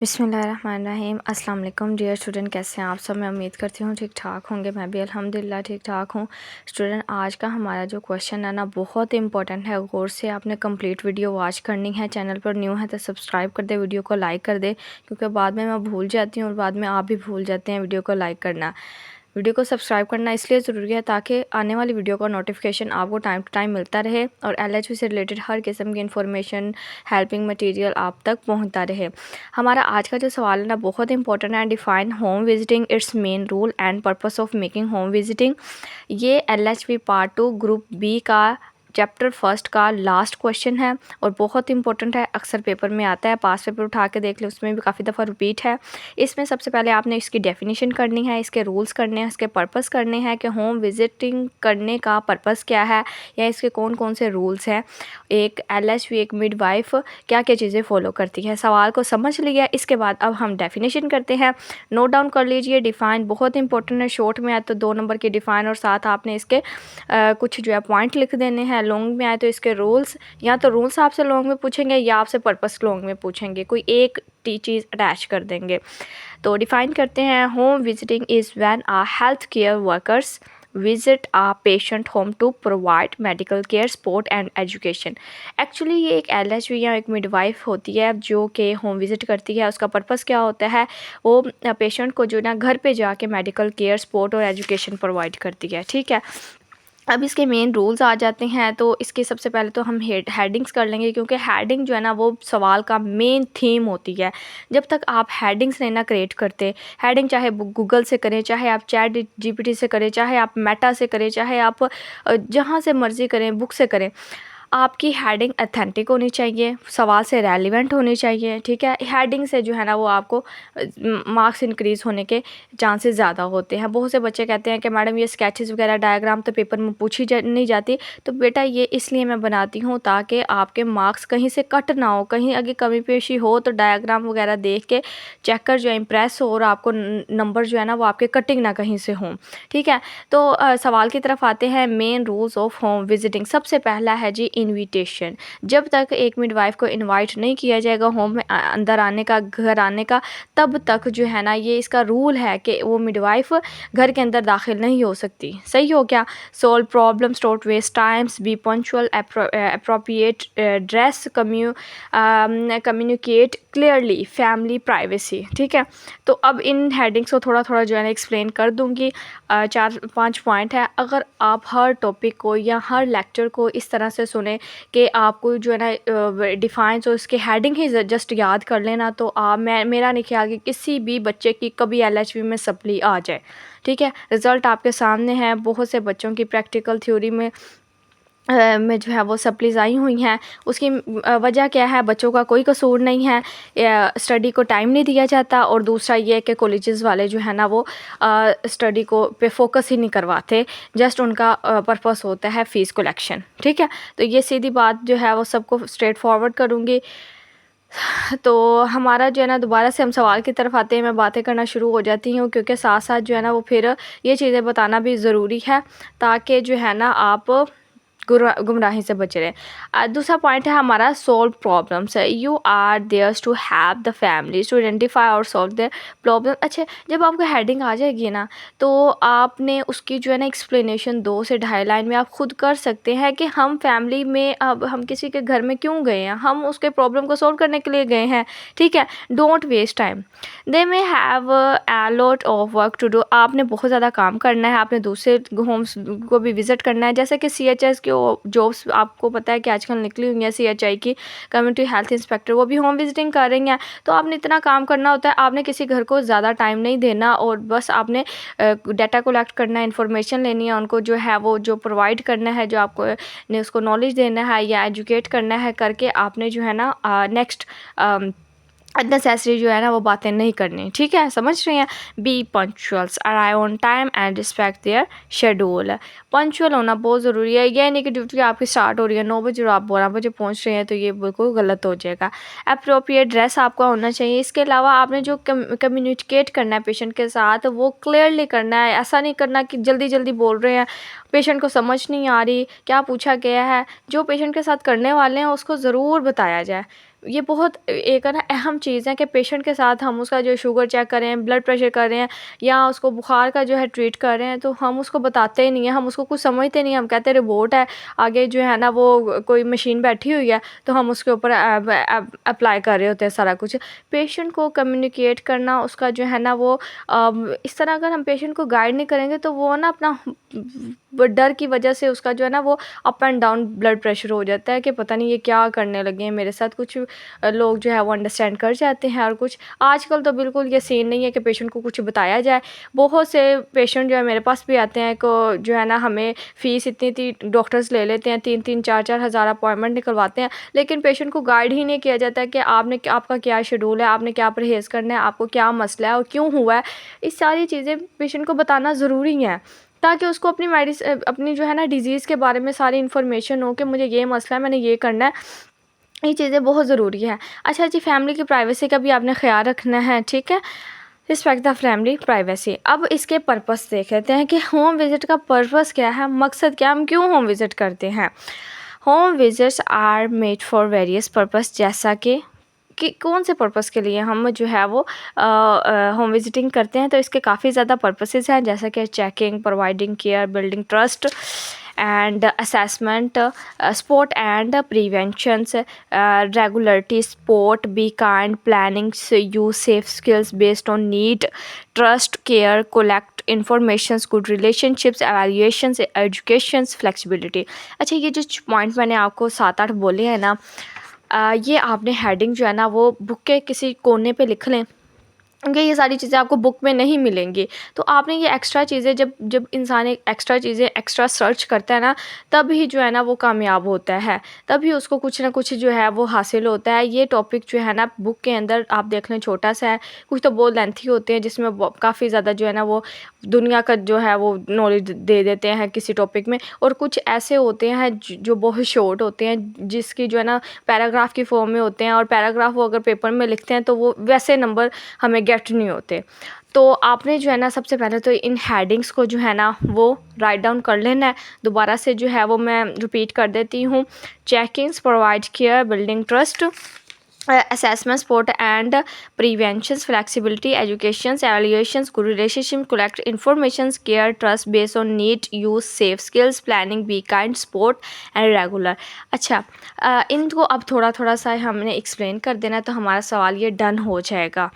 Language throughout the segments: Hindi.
बिस्मिल्लाहिर्रहमानिर्रहीम अस्सलाम वालेकुम डियर स्टूडेंट, कैसे हैं आप सब। मैं उम्मीद करती हूँ ठीक ठाक होंगे। मैं भी अल्हम्दुलिल्लाह ठीक ठाक हूँ। स्टूडेंट, आज का हमारा जो क्वेश्चन है ना बहुत इंपॉर्टेंट है। गौर से आपने कंप्लीट वीडियो वॉच करनी है। चैनल पर न्यू है तो सब्सक्राइब कर दे, वीडियो को लाइक कर दे, क्योंकि बाद में मैं भूल जाती हूँ और बाद में आप भी भूल जाते हैं वीडियो को लाइक करना। वीडियो को सब्सक्राइब करना इसलिए ज़रूरी है ताकि आने वाली वीडियो का नोटिफिकेशन आपको टाइम टू टाइम मिलता रहे और एलएचवी से रिलेटेड हर किस्म की इन्फॉर्मेशन, हेल्पिंग मटेरियल आप तक पहुंचता रहे। हमारा आज का जो सवाल है ना बहुत इंपॉर्टेंट है। Define home visiting, it's main rule and purpose of making home visiting. ये एलएचवी पार्ट 2 ग्रुप बी का चैप्टर फर्स्ट का लास्ट क्वेश्चन है और बहुत इंपॉर्टेंट है। अक्सर पेपर में आता है, पास पेपर उठा के देख लो, उसमें भी काफ़ी दफ़ा रिपीट है। इसमें सबसे पहले आपने इसकी डेफिनेशन करनी है, इसके रूल्स करने हैं, इसके पर्पस करने हैं कि होम विजिटिंग करने का पर्पस क्या है या इसके कौन कौन से रूल्स हैं। एक एलएचवी, एक मिडवाइफ क्या क्या चीज़ें फॉलो करती है। सवाल को समझ लिया, इसके बाद अब हम डेफिनेशन करते हैं। नोट डाउन कर लीजिए। डिफ़ाइन बहुत इंपॉर्टेंट है। शॉर्ट में आए तो 2 नंबर की डिफ़ाइन और साथ आपने इसके कुछ जो है पॉइंट लिख देने हैं। लॉन्ग में आए तो इसके रूल्स, या तो रूल्स आपसे लॉन्ग में पूछेंगे या आपसे पर्पस लॉन्ग में पूछेंगे, कोई एक चीज़ अटैच कर देंगे। तो डिफ़ाइन करते हैं। Home visiting is when a health care workers visit a patient home to provide medical care, support and education. Actually ये एक एलएचवी या एक मिडवाइफ होती है जो कि होम विजिट करती है। उसका पर्पस क्या होता है, वो पेशेंट को जो ना घर पे जाके मेडिकल केयर, सपोर्ट और एजुकेशन प्रोवाइड करती है। ठीक है, अब इसके मेन रूल्स आ जाते हैं। तो इसके सबसे पहले तो हम हेडिंग्स कर लेंगे, क्योंकि हेडिंग जो है ना वो सवाल का मेन थीम होती है। जब तक आप हेडिंग्स नहीं ना क्रिएट करते, हेडिंग चाहे गूगल से करें, चाहे आप चैट जीपीटी से करें, चाहे आप मेटा से करें, चाहे आप जहाँ से मर्ज़ी करें, बुक से करें, आपकी हेडिंग अथेंटिक होनी चाहिए, सवाल से रेलिवेंट होनी चाहिए। ठीक है, हेडिंग से जो है ना वो आपको मार्क्स इंक्रीज़ होने के चांसेस ज़्यादा होते हैं। बहुत से बच्चे कहते हैं कि मैडम ये स्केचेस वगैरह डायग्राम तो पेपर में पूछी नहीं जाती। तो बेटा ये इसलिए मैं बनाती हूँ ताकि आपके मार्क्स कहीं से कट ना हो, कहीं अगर कमी पेशी हो तो डायग्राम वगैरह देख के चेकर जो है इम्प्रेस हो और आपको नंबर जो है ना वो आपके कटिंग ना कहीं से हों। ठीक है, तो सवाल की तरफ आते हैं। Main rules of home visiting, सबसे पहला है जी इनविटेशन। जब तक एक मिडवाइफ को इनवाइट नहीं किया जाएगा होम में अंदर आने का, घर आने का, तब तक जो है ना ये इसका रूल है कि वो मिडवाइफ घर के अंदर दाखिल नहीं हो सकती। सही हो क्या। Solve problems, don't waste times, be punctual, appropriate dress, communicate clearly, family privacy. ठीक है, तो अब इन हेडिंग्स को थोड़ा थोड़ा जो है ना एक्सप्लेन कर दूँगी। 4-5 पॉइंट है। अगर आप हर टॉपिक को या हर लेक्चर को इस तरह से सुने कि आपको जो है ना डिफाइंस और इसके हेडिंग ही जस्ट याद कर लेना, तो आप मेरा नहीं ख्याल कि किसी भी बच्चे की कभी एलएचवी में सप्ली आ जाए। ठीक है, रिज़ल्ट आपके सामने है। बहुत से बच्चों की प्रैक्टिकल थ्योरी में जो है वो सप्लीज़ आई हुई हैं। उसकी वजह क्या है, बच्चों का कोई कसूर नहीं है, स्टडी को टाइम नहीं दिया जाता, और दूसरा ये है कि कॉलेजेस वाले जो है ना वो स्टडी को पे फोकस ही नहीं करवाते, जस्ट उनका पर्पस होता है फ़ीस कलेक्शन। ठीक है, तो ये सीधी बात जो है वो सबको स्ट्रेट फॉरवर्ड करूँगी। तो हमारा जो है ना दोबारा से हम सवाल की तरफ आते हैं। मैं बातें करना शुरू हो जाती हूँ क्योंकि साथ साथ जो है ना वो फिर ये चीज़ें बताना भी ज़रूरी है ताकि जो है ना आप गुमराही से बच रहे। दूसरा पॉइंट है हमारा सोल्व प्रॉब्लम्स है। You are theirs to have the families to identify और सॉल्व देयर प्रॉब्लम। अच्छा, जब आपको हेडिंग आ जाएगी ना तो आपने उसकी जो है ना एक्सप्लेनेशन 2 से ढाई लाइन में आप खुद कर सकते हैं कि हम फैमिली में, अब हम किसी के घर में क्यों गए हैं, हम उसके प्रॉब्लम को सॉल्व करने के लिए गए हैं। ठीक है, don't waste time, they may have a lot of work to do. आपने बहुत ज़्यादा काम करना है, आपने दूसरे होम्स को भी विज़िट करना है। जैसे कि CHS की जॉब्स आपको पता है कि आजकल निकली हुई है, CHI की कम्युनिटी हेल्थ इंस्पेक्टर, वो भी होम विजिटिंग कर रही हैं। तो आपने इतना काम करना होता है, आपने किसी घर को ज़्यादा टाइम नहीं देना और बस आपने डाटा कलेक्ट करना है, इन्फॉर्मेशन लेनी है, उनको जो है वो जो प्रोवाइड करना है, जो आपको ने उसको नॉलेज देना है या एजुकेट करना है, करके आपने जो है ना नेक्स्ट अननेसेसरी जो है ना वो बातें नहीं करनी। ठीक है, समझ रही हैं। Be punctuals, arrive on time and respect their schedule. Punctual होना बहुत ज़रूरी है। यह नहीं कि ड्यूटी आपकी स्टार्ट हो रही है 9 बजे और आप 12 बजे पहुंच रहे हैं, तो ये बिल्कुल गलत हो जाएगा। अप्रोप्रिएट ड्रेस आपका होना चाहिए। इसके अलावा आपने जो कम्युनिकेट करना है पेशेंट के साथ वो क्लियरली करना है। ऐसा नहीं करना कि जल्दी जल्दी बोल रहे हैं, पेशेंट को समझ नहीं आ रही क्या पूछा गया है। जो पेशेंट के साथ करने वाले हैं उसको ज़रूर बताया जाए। ये बहुत एक है ना अहम चीज़ है कि पेशेंट के साथ हम उसका जो शुगर चेक करें, ब्लड प्रेशर कर रहे हैं या उसको बुखार का जो है ट्रीट कर रहे हैं, तो हम उसको बताते ही नहीं हैं, हम उसको कुछ समझते नहीं हैं। हम कहते हैं रिपोर्ट है, आगे जो है ना वो कोई मशीन बैठी हुई है, तो हम उसके ऊपर अप्लाई कर रहे होते हैं सारा कुछ। पेशेंट को कम्युनिकेट करना, उसका जो है ना वो इस तरह अगर हम पेशेंट को गाइड नहीं करेंगे तो वो ना अपना डर की वजह से उसका जो है ना वो up and down blood pressure हो जाता है कि पता नहीं ये क्या करने लगे हैं मेरे साथ। कुछ लोग जो है वो अंडरस्टैंड कर जाते हैं और कुछ आजकल तो बिल्कुल ये सीन नहीं है कि पेशेंट को कुछ बताया जाए। बहुत से पेशेंट जो है मेरे पास भी आते हैं को जो है ना हमें फ़ीस इतनी डॉक्टर्स ले लेते हैं, 3-3 4-4 हज़ार अपॉइंटमेंट निकलवाते हैं, लेकिन पेशेंट को गाइड ही नहीं किया जाता है कि आपका क्या शेड्यूल है, आपने क्या परहेज़ करना है, आपको क्या मसला है और क्यों हुआ है। इस सारी चीज़ें पेशेंट को बताना ज़रूरी है ताकि उसको अपनी जो है ना डिज़ीज़ के बारे में सारी इन्फॉर्मेशन हो कि मुझे ये मसला है, मैंने ये करना है। ये चीज़ें बहुत ज़रूरी है। अच्छा जी, फैमिली की प्राइवेसी का भी आपने ख़्याल रखना है, ठीक है? Respect the family privacy. अब इसके पर्पस देख लेते हैं कि होम विज़िट का पर्पस क्या है, मकसद क्या है, हम क्यों होम विज़िट करते हैं। Home visits are made for various purpose, जैसा कि कौन से पर्पस के लिए हम जो है वो होम विजिटिंग करते हैं। तो इसके काफ़ी ज़्यादा पर्पसेस हैं, जैसा कि checking, providing care, building trust and assessment, support and preventions, regularity, support, be kind, planning, use safe skills based on need, trust, care, collect informations, good relationships, evaluations, educations, flexibility. अच्छा, ये जो पॉइंट मैंने आपको 7-8 बोले हैं ना, ये आपने हेडिंग जो है ना वो बुक के किसी कोने पे लिख लें, क्योंकि ये सारी चीज़ें आपको बुक में नहीं मिलेंगी। तो आपने ये एक्स्ट्रा चीज़ें जब इंसान एक एक्स्ट्रा चीज़ें एक्स्ट्रा सर्च करता है ना, तब ही जो है ना वो कामयाब होता है, तभी उसको कुछ ना कुछ जो है वो हासिल होता है। ये टॉपिक जो है ना बुक के अंदर आप देख लें छोटा सा है, कुछ तो बहुत लेंथी होते हैं जिसमें काफ़ी ज़्यादा जो है ना वो दुनिया का जो है वो नॉलेज दे देते हैं किसी टॉपिक में, और कुछ ऐसे होते हैं जो बहुत शॉर्ट होते हैं, जिसकी जो है ना पैराग्राफ की फॉर्म में होते हैं, और पैराग्राफ वो अगर पेपर में लिखते हैं तो वो वैसे नंबर हमें गेट नहीं होते। तो आपने जो है ना सबसे पहले तो इन हेडिंग्स को जो है ना वो राइट डाउन कर लेना है। दोबारा से जो है वो मैं रिपीट कर देती हूँ। Checkings, provide care, building trust, assessment, support and preventions, flexibility, educations, evaluations, good relationship, collect informations, care, trust based on need, use safe skills, planning, be kind, support and regular। अच्छा, इनको अब थोड़ा थोड़ा सा हमने एक्सप्लेन कर देना है तो हमारा सवाल ये डन हो जाएगा।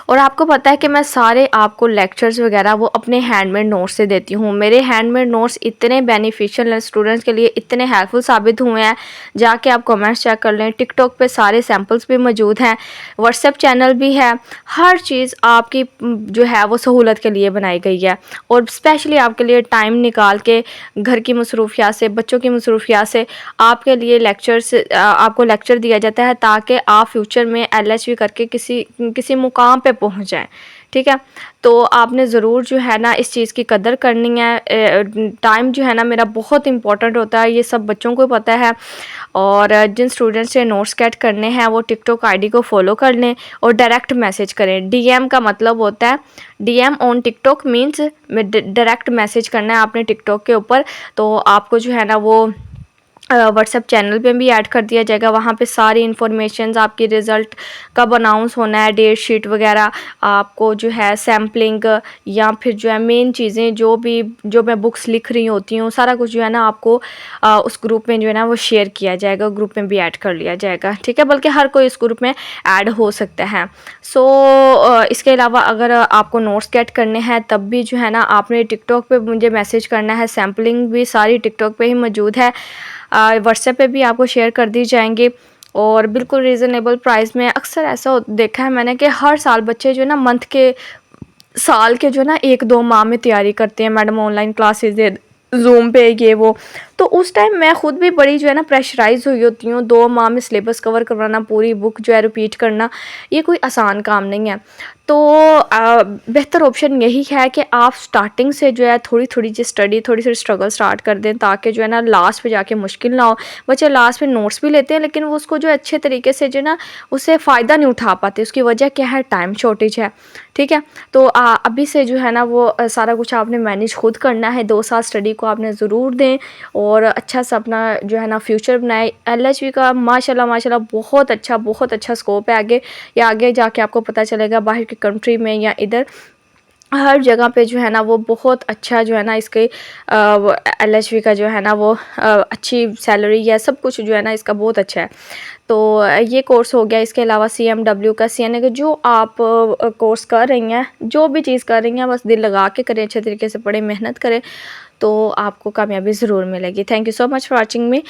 और आपको पता है कि मैं सारे आपको लेक्चर्स वगैरह वो अपने हैंडमेड नोट्स से देती हूँ। मेरे हैंडमेड नोट्स इतने बेनिफिशियल हैं स्टूडेंट्स के लिए, इतने हेल्पफुल साबित हुए हैं, जाके आप कमेंट्स चेक कर लें। टिकटॉक पे सारे सैम्पल्स भी मौजूद हैं, व्हाट्सएप चैनल भी है, हर चीज़ आपकी जो है वो सहूलत के लिए बनाई गई है। और स्पेशली आपके लिए टाइम निकाल के घर की मसरूफियात से, बच्चों की मसरूफियात से आपके लिए आपको लेक्चर दिया जाता है ताकि आप फ्यूचर में LHV करके किसी मुकाम पे पहुंच जाएं। ठीक है, तो आपने ज़रूर जो है ना इस चीज़ की कदर करनी है। टाइम जो है ना मेरा बहुत इंपॉर्टेंट होता है, ये सब बच्चों को पता है। और जिन स्टूडेंट्स से नोट्स गेट करने हैं वो टिकटॉक आईडी को फॉलो कर लें और डायरेक्ट मैसेज करें। DM का मतलब होता है, DM on TikTok means direct message करना है आपने टिकटॉक के ऊपर। तो आपको जो है ना वो व्हाट्सएप चैनल पे भी ऐड कर दिया जाएगा। वहाँ पे सारी इन्फॉर्मेशंस, आपकी रिज़ल्ट कब अनाउंस होना है, डेट शीट वगैरह, आपको जो है सैम्पलिंग या फिर जो है मेन चीज़ें जो मैं बुक्स लिख रही होती हूँ, सारा कुछ जो है ना आपको उस ग्रुप में जो है ना वो शेयर किया जाएगा, ग्रुप में भी ऐड कर लिया जाएगा। ठीक है, बल्कि हर कोई इस ग्रुप में ऐड हो सकता है। इसके अलावा अगर आपको नोट्स गेट करने हैं तब भी जो है ना आपने टिकटॉक पे मुझे मैसेज करना है। सैम्पलिंग भी सारी टिकटॉक पे ही मौजूद है, व्हाट्सएप पे भी आपको शेयर कर दी जाएंगे और बिल्कुल रीज़नेबल प्राइस में। अक्सर ऐसा देखा है मैंने कि हर साल बच्चे जो है ना साल के जो है ना 1-2 माह में तैयारी करते हैं, मैडम ऑनलाइन क्लासेस दे, जूम पे ये वो। तो उस टाइम मैं ख़ुद भी बड़ी जो है ना प्रेशराइज़ हुई होती हूँ। 2 माह में सिलेबस कवर करवाना, पूरी बुक जो है रिपीट करना, ये कोई आसान काम नहीं है। तो बेहतर ऑप्शन यही है कि आप स्टार्टिंग से जो है थोड़ी-थोड़ी जी स्टडी, थोड़ी-थोड़ी स्ट्रगल स्टार्ट कर दें, ताकि जो है ना लास्ट पे जाके मुश्किल ना हो। बच्चे लास्ट में नोट्स भी लेते हैं, लेकिन वो उसको जो है अच्छे तरीके से जो है ना उससे फ़ायदा नहीं उठा पाते। उसकी वजह क्या है? टाइम शॉर्टेज है, ठीक है? तो अभी से जो है ना वो सारा कुछ आपने मैनेज खुद करना है। 2 साल स्टडी को आपने ज़रूर दें और अच्छा सा अपना जो है ना फ्यूचर बनाएँ। एलएचबी का माशाल्लाह बहुत अच्छा स्कोप है आगे, या आगे जाके आपको पता चलेगा बाहर की कंट्री में या इधर हर जगह पे जो है ना वो बहुत अच्छा जो है ना इसके एलएचबी का जो है ना वो अच्छी सैलरी है, सब कुछ जो है ना इसका बहुत अच्छा है। तो ये कोर्स हो गया। इसके अलावा सीएमडब्ल्यू का, सीएनए का, जो आप कोर्स कर रही हैं, जो भी चीज़ कर रही हैं, बस दिल लगा के करें, अच्छे तरीके से पढ़ें, मेहनत करें, तो आपको कामयाबी ज़रूर मिलेगी। Thank you so much for watching me.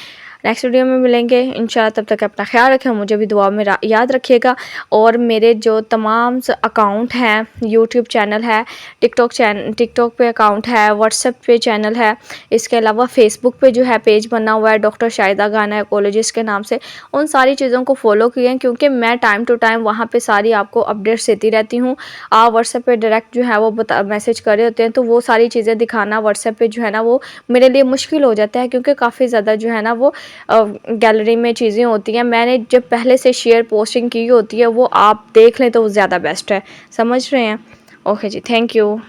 Next video में मिलेंगे इंशाल्लाह। तब तक अपना ख्याल रखें, मुझे भी दुआ में याद रखिएगा। और मेरे जो तमाम अकाउंट हैं, यूट्यूब चैनल है, टिकटॉक पे अकाउंट है, व्हाट्सएप पे चैनल है, इसके अलावा फेसबुक पे जो है पेज बना हुआ है डॉक्टर शाहिदा गायनेकोलॉजिस्ट के नाम से, उन सारी चीज़ों को फॉलो किए, क्योंकि मैं टाइम टू टाइम वहाँ पे सारी आपको अपडेट्स देती रहती हूँ। आप व्हाट्सएप पे डायरेक्ट जो है वो मैसेज कर रहे होते हैं, तो वो सारी चीज़ें दिखाना व्हाट्सएप पे जो है ना वो मेरे लिए मुश्किल हो जाता है, क्योंकि काफ़ी ज़्यादा जो है ना वो गैलरी में चीज़ें होती हैं। मैंने जब पहले से शेयर पोस्टिंग की होती है, वो आप देख लें तो वो ज़्यादा बेस्ट है। समझ रहे हैं? ओके जी, थैंक यू।